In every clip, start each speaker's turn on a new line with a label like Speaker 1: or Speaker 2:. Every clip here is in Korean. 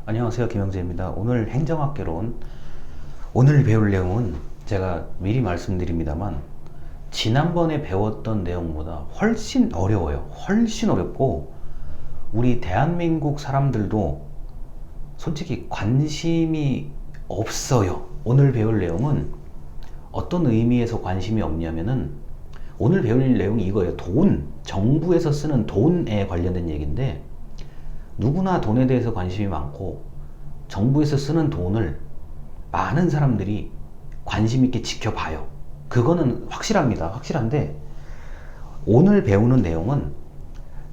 Speaker 1: 안녕하세요, 김영재입니다. 오늘 행정학개론, 오늘 배울 내용은 제가 미리 말씀드립니다만 지난번에 배웠던 내용보다 훨씬 어려워요. 훨씬 어렵고 우리 대한민국 사람들도 솔직히 관심이 없어요. 오늘 배울 내용은 어떤 의미에서 관심이 없냐면은 오늘 배울 내용이 이거예요. 돈, 정부에서 쓰는 돈에 관련된 얘기인데 누구나 돈에 대해서 관심이 많고 정부에서 쓰는 돈을 많은 사람들이 관심 있게 지켜봐요. 그거는 확실합니다. 확실한데 오늘 배우는 내용은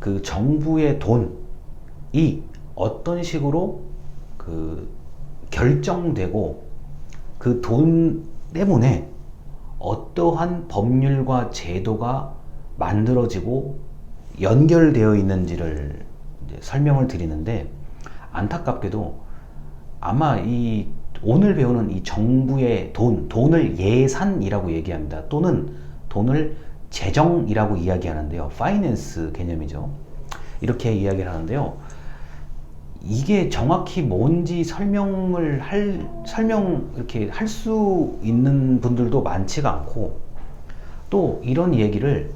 Speaker 1: 그 정부의 돈이 어떤 식으로 결정되고 그 돈 때문에 어떠한 법률과 제도가 만들어지고 연결되어 있는지를 이제 설명을 드리는데, 안타깝게도 아마 이 오늘 배우는 이 정부의 돈을 예산이라고 얘기합니다. 또는 돈을 재정이라고 이야기하는데요. 파이낸스 개념이죠. 이렇게 이야기를 하는데요. 이게 정확히 뭔지 이렇게 할 수 있는 분들도 많지가 않고, 또 이런 얘기를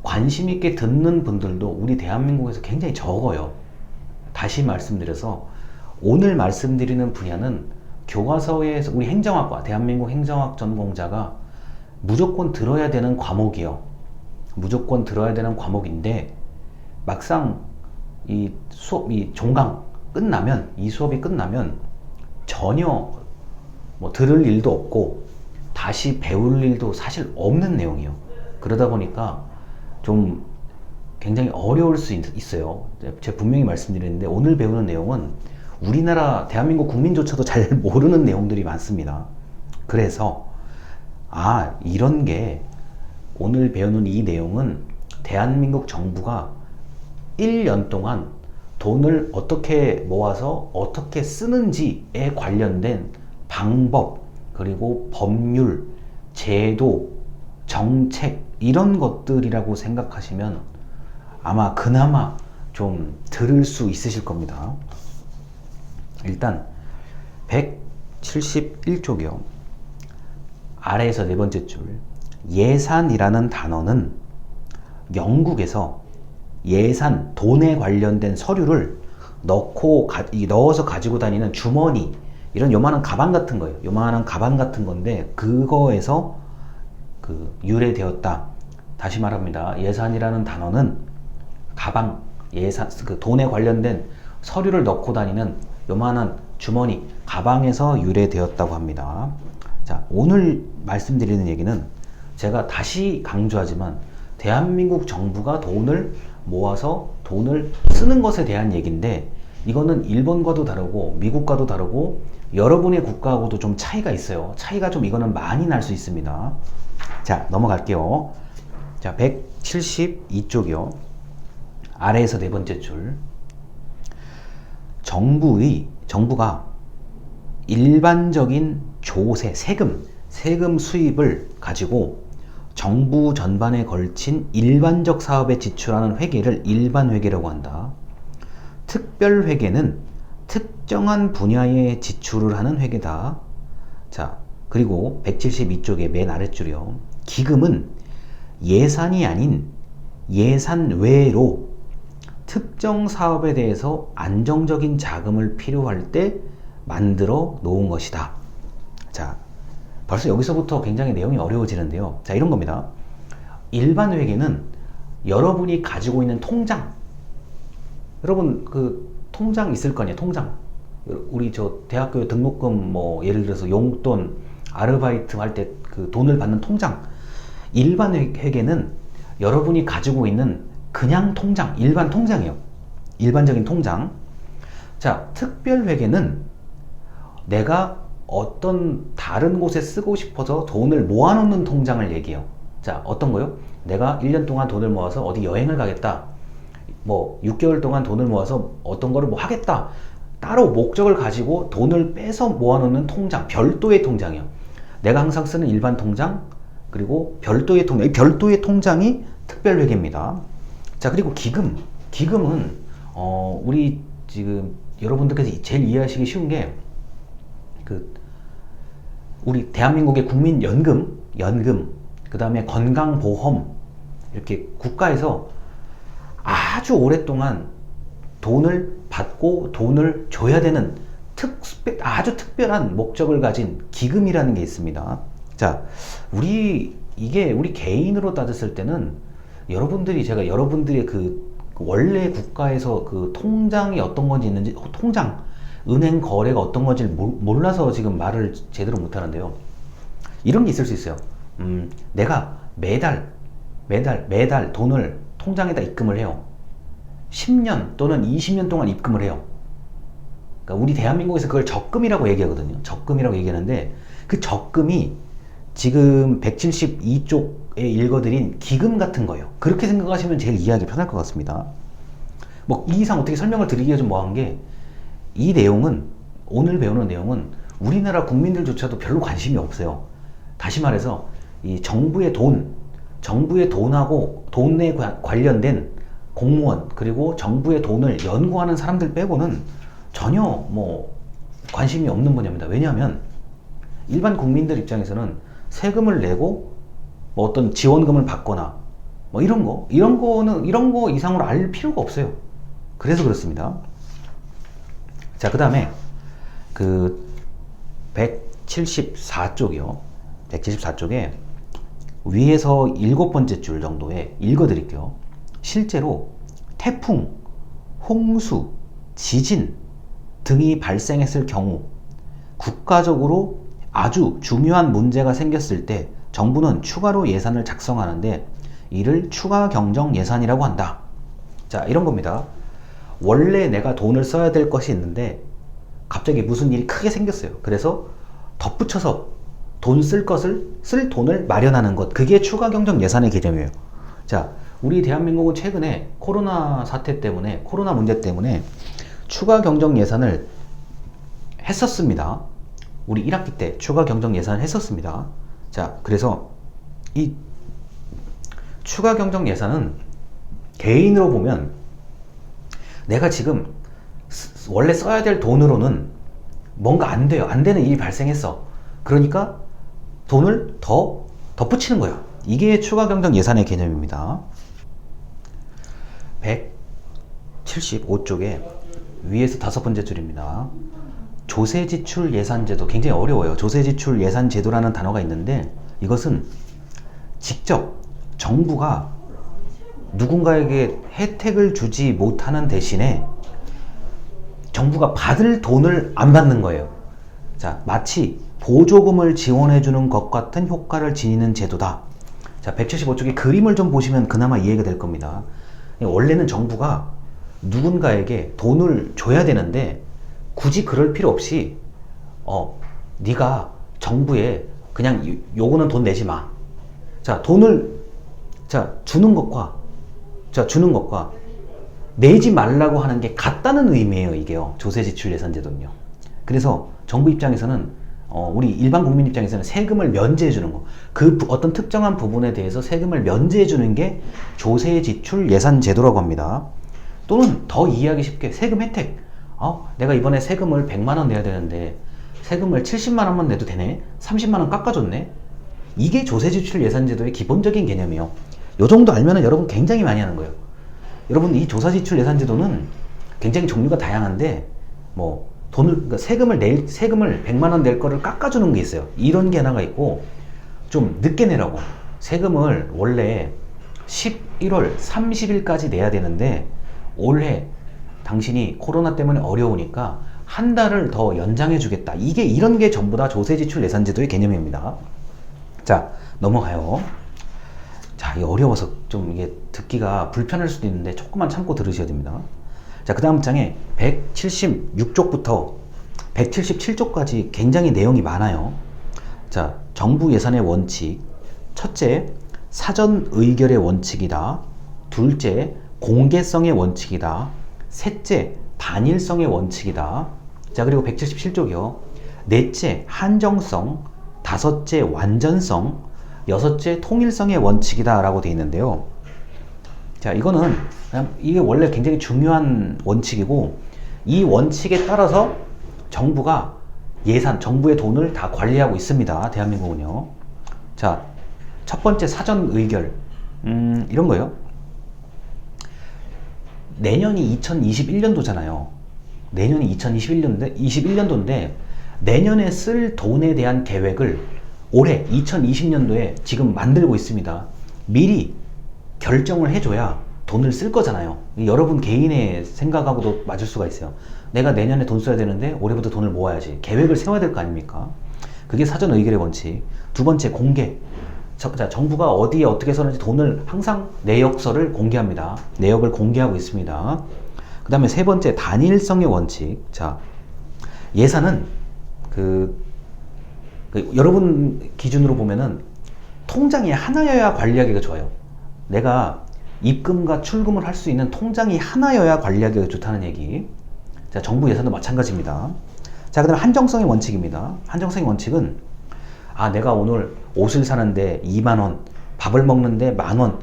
Speaker 1: 관심 있게 듣는 분들도 우리 대한민국에서 굉장히 적어요. 다시 말씀드려서 오늘 말씀드리는 분야는 교과서에서 우리 행정학과, 대한민국 행정학 전공자가 무조건 들어야 되는 과목이요. 무조건 들어야 되는 과목인데 막상 이 수업이 종강 끝나면, 이 수업이 끝나면 전혀 뭐 들을 일도 없고 다시 배울 일도 사실 없는 내용이에요. 그러다 보니까 좀 굉장히 어려울 수 있어요. 제가 분명히 말씀드리는데 오늘 배우는 내용은 우리나라 대한민국 국민조차도 잘 모르는 내용들이 많습니다. 그래서 이런 게 오늘 배우는 이 내용은 대한민국 정부가 1년 동안 돈을 어떻게 모아서 어떻게 쓰는지에 관련된 방법, 그리고 법률, 제도, 정책, 이런 것들이라고 생각하시면 아마 그나마 좀 들을 수 있으실 겁니다. 일단 171쪽이요. 아래에서 네 번째 줄, 예산이라는 단어는 영국에서 예산, 돈에 관련된 서류를 넣어서 가지고 다니는 주머니, 이런 요만한 가방 같은 거예요. 요만한 가방 같은 건데 그거에서 유래되었다. 다시 말합니다. 예산이라는 단어는 가방, 예산, 돈에 관련된 서류를 넣고 다니는 요만한 주머니, 가방에서 유래되었다고 합니다. 자, 오늘 말씀드리는 얘기는 제가 다시 강조하지만 대한민국 정부가 돈을 모아서 돈을 쓰는 것에 대한 얘기인데, 이거는 일본과도 다르고 미국과도 다르고 여러분의 국가하고도 좀 차이가 있어요. 차이가 좀 이거는 많이 날 수 있습니다. 자, 넘어갈게요. 자, 172쪽이요. 아래에서 네 번째 줄. 정부가 일반적인 조세, 세금 수입을 가지고 정부 전반에 걸친 일반적 사업에 지출하는 회계를 일반회계라고 한다. 특별회계는 특정한 분야에 지출을 하는 회계다. 자, 그리고 172쪽의 맨 아랫줄이요. 기금은 예산이 아닌 예산 외로 특정 사업에 대해서 안정적인 자금을 필요할 때 만들어 놓은 것이다. 자, 벌써 여기서부터 굉장히 내용이 어려워지는데요. 자, 이런 겁니다. 일반 회계는 여러분이 가지고 있는 통장, 여러분 통장 있을 거 아니에요. 통장. 우리 대학교 등록금, 예를 들어서 용돈, 아르바이트 할 때 돈을 받는 통장. 일반 회계는 여러분이 가지고 있는 그냥 통장, 일반 통장이에요. 일반적인 통장. 자, 특별 회계는 내가 어떤 다른 곳에 쓰고 싶어서 돈을 모아놓는 통장을 얘기해요. 자, 어떤 거요? 내가 1년 동안 돈을 모아서 어디 여행을 가겠다. 6개월 동안 돈을 모아서 어떤 거를 하겠다. 따로 목적을 가지고 돈을 빼서 모아놓는 통장, 별도의 통장이에요. 내가 항상 쓰는 일반 통장, 그리고 별도의 통장. 이 별도의 통장이 특별회계입니다. 자, 그리고 기금은 우리 지금 여러분들께서 제일 이해하시기 쉬운 게 우리 대한민국의 국민연금, 그 다음에 건강보험, 이렇게 국가에서 아주 오랫동안 돈을 받고 돈을 줘야 되는 아주 특별한 목적을 가진 기금이라는 게 있습니다. 자, 우리 개인으로 따졌을 때는 제가 여러분들의 원래 국가에서 통장이 어떤 건지 있는지, 은행 거래가 어떤 건지 몰라서 지금 말을 제대로 못 하는데요. 이런 게 있을 수 있어요. 내가 매달 돈을 통장에다 입금을 해요. 10년 또는 20년 동안 입금을 해요. 그러니까 우리 대한민국에서 그걸 적금이라고 얘기하거든요. 적금이라고 얘기하는데 그 적금이 지금 172쪽에 읽어드린 기금 같은 거예요. 그렇게 생각하시면 제일 이해하기 편할 것 같습니다. 뭐 이 이상 어떻게 설명을 드리기가 좀 뭐한 게, 이 내용은, 오늘 배우는 내용은 우리나라 국민들조차도 별로 관심이 없어요. 다시 말해서 이 정부의 돈하고 돈에 관련된 공무원, 그리고 정부의 돈을 연구하는 사람들 빼고는 전혀 뭐 관심이 없는 분야입니다. 왜냐하면 일반 국민들 입장에서는 세금을 내고 뭐 어떤 지원금을 받거나 뭐 이런 거 이상으로 알 필요가 없어요. 그래서 그렇습니다. 자, 그 다음에 174쪽이요. 174쪽에 위에서 7번째 줄 정도에 읽어드릴게요. 실제로 태풍, 홍수, 지진 등이 발생했을 경우 국가적으로 아주 중요한 문제가 생겼을 때 정부는 추가로 예산을 작성하는데 이를 추가 경정 예산이라고 한다. 자, 이런 겁니다. 원래 내가 돈을 써야 될 것이 있는데 갑자기 무슨 일이 크게 생겼어요. 그래서 덧붙여서 쓸 돈을 마련하는 것, 그게 추가 경정 예산의 개념이에요. 자, 우리 대한민국은 최근에 코로나 문제 때문에 추가 경정 예산을 했었습니다. 우리 1학기 때 추가 경정 예산을 했었습니다. 자, 그래서 이 추가 경정 예산은 개인으로 보면 내가 지금 원래 써야 될 돈으로는 뭔가 안 돼요. 안 되는 일이 발생했어. 그러니까 돈을 더 덧붙이는 거예요. 이게 추가 경정 예산의 개념입니다. 175쪽에 위에서 5번째 줄입니다. 조세지출 예산제도, 굉장히 어려워요. 조세지출 예산제도라는 단어가 있는데 이것은 직접 정부가 누군가에게 혜택을 주지 못하는 대신에 정부가 받을 돈을 안 받는 거예요. 자, 마치 보조금을 지원해주는 것 같은 효과를 지니는 제도다. 자, 175쪽에 그림을 좀 보시면 그나마 이해가 될 겁니다. 원래는 정부가 누군가에게 돈을 줘야 되는데 굳이 그럴 필요 없이 네가 정부에 그냥 요거는 돈 내지 마. 자, 주는 것과 내지 말라고 하는 게 같다는 의미예요. 이게요. 조세지출예산제도는요. 그래서 정부 입장에서는 우리 일반 국민 입장에서는 세금을 면제해 주는 거, 어떤 특정한 부분에 대해서 세금을 면제해 주는 게 조세지출예산제도라고 합니다. 또는 더 이해하기 쉽게 세금 혜택. 내가 이번에 세금을 100만원 내야 되는데 세금을 70만원만 내도 되네? 30만원 깎아줬네? 이게 조세지출예산제도의 기본적인 개념이에요. 요 정도 알면은 여러분 굉장히 많이 하는 거예요. 여러분, 이 조세지출예산제도는 굉장히 종류가 다양한데 그러니까 세금을 100만원 낼 거를 깎아주는 게 있어요. 이런 게 하나가 있고, 좀 늦게 내라고. 세금을 원래 11월 30일까지 내야 되는데 올해 당신이 코로나 때문에 어려우니까 한 달을 더 연장해 주겠다. 이런 게 전부 다 조세지출예산제도의 개념입니다. 자, 넘어가요. 자, 이게 어려워서 좀 이게 듣기가 불편할 수도 있는데 조금만 참고 들으셔야 됩니다. 자, 그 다음 장에 176쪽부터 177쪽까지 굉장히 내용이 많아요. 자, 정부 예산의 원칙. 첫째, 사전 의결의 원칙이다. 둘째, 공개성의 원칙이다. 셋째, 단일성의 원칙이다. 자, 그리고 177쪽이요. 넷째, 한정성. 다섯째, 완전성. 여섯째, 통일성의 원칙이다 라고 되어 있는데요. 자, 이거는 이게 원래 굉장히 중요한 원칙이고, 이 원칙에 따라서 정부가 정부의 돈을 다 관리하고 있습니다. 대한민국은요. 자, 첫 번째 사전 의결. 이런 거예요. 내년이 2021년도잖아요. 내년이 2021년도인데 내년에 쓸 돈에 대한 계획을 올해 2020년도에 지금 만들고 있습니다. 미리 결정을 해줘야 돈을 쓸 거잖아요. 여러분 개인의 생각하고도 맞을 수가 있어요. 내가 내년에 돈 써야 되는데 올해부터 돈을 모아야지. 계획을 세워야 될 거 아닙니까? 그게 사전 의결의 원칙. 두 번째, 공개. 자, 정부가 어디에 어떻게 썼는지 돈을 항상 내역서를 공개합니다. 내역을 공개하고 있습니다. 그 다음에 세 번째, 단일성의 원칙. 자, 예산은 여러분 기준으로 보면은 통장이 하나여야 관리하기가 좋아요. 내가 입금과 출금을 할 수 있는 통장이 하나여야 관리하기가 좋다는 얘기. 자, 정부 예산도 마찬가지입니다. 자, 그 다음에 한정성의 원칙입니다. 한정성의 원칙은 내가 오늘 옷을 사는데 2만원, 밥을 먹는데 만원.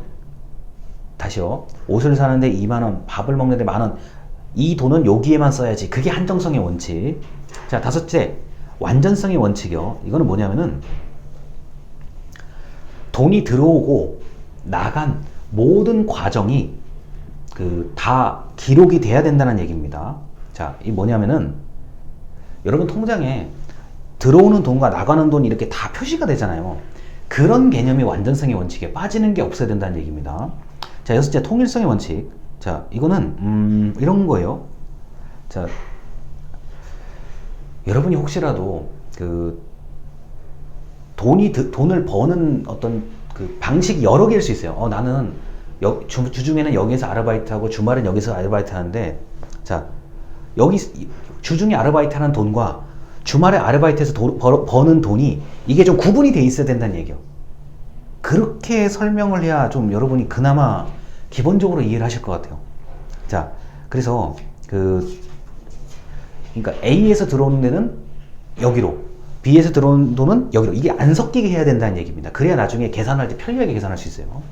Speaker 1: 다시요. 옷을 사는데 2만원, 밥을 먹는데 만원. 이 돈은 여기에만 써야지. 그게 한정성의 원칙. 자, 다섯째, 완전성의 원칙이요. 이거는 뭐냐면은 돈이 들어오고 나간 모든 과정이 다 기록이 돼야 된다는 얘기입니다. 자, 이 뭐냐면은 여러분 통장에 들어오는 돈과 나가는 돈이 이렇게 다 표시가 되잖아요. 그런 개념이 완전성의 원칙에 빠지는 게 없어야 된다는 얘기입니다. 자, 여섯째, 통일성의 원칙. 자, 이거는 이런 거예요. 자, 여러분이 혹시라도 돈을 버는 어떤 방식이 여러 개일 수 있어요. 나는 주중에는 여기서 아르바이트하고 주말엔 여기서 아르바이트 하는데, 자, 여기 주중에 아르바이트 하는 돈과 주말에 아르바이트해서 버는 돈이 이게 좀 구분이 돼 있어야 된다는 얘기예요. 그렇게 설명을 해야 좀 여러분이 그나마 기본적으로 이해를 하실 것 같아요. 자, 그래서 그러니까 A에서 들어오는 데는 여기로, B에서 들어오는 돈은 여기로, 이게 안 섞이게 해야 된다는 얘기입니다. 그래야 나중에 계산할 때 편리하게 계산할 수 있어요.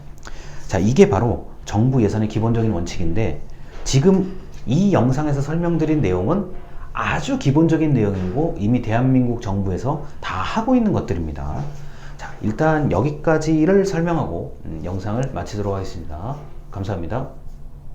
Speaker 1: 자, 이게 바로 정부 예산의 기본적인 원칙인데, 지금 이 영상에서 설명드린 내용은 아주 기본적인 내용이고 이미 대한민국 정부에서 다 하고 있는 것들입니다. 자, 일단 여기까지를 설명하고 영상을 마치도록 하겠습니다. 감사합니다.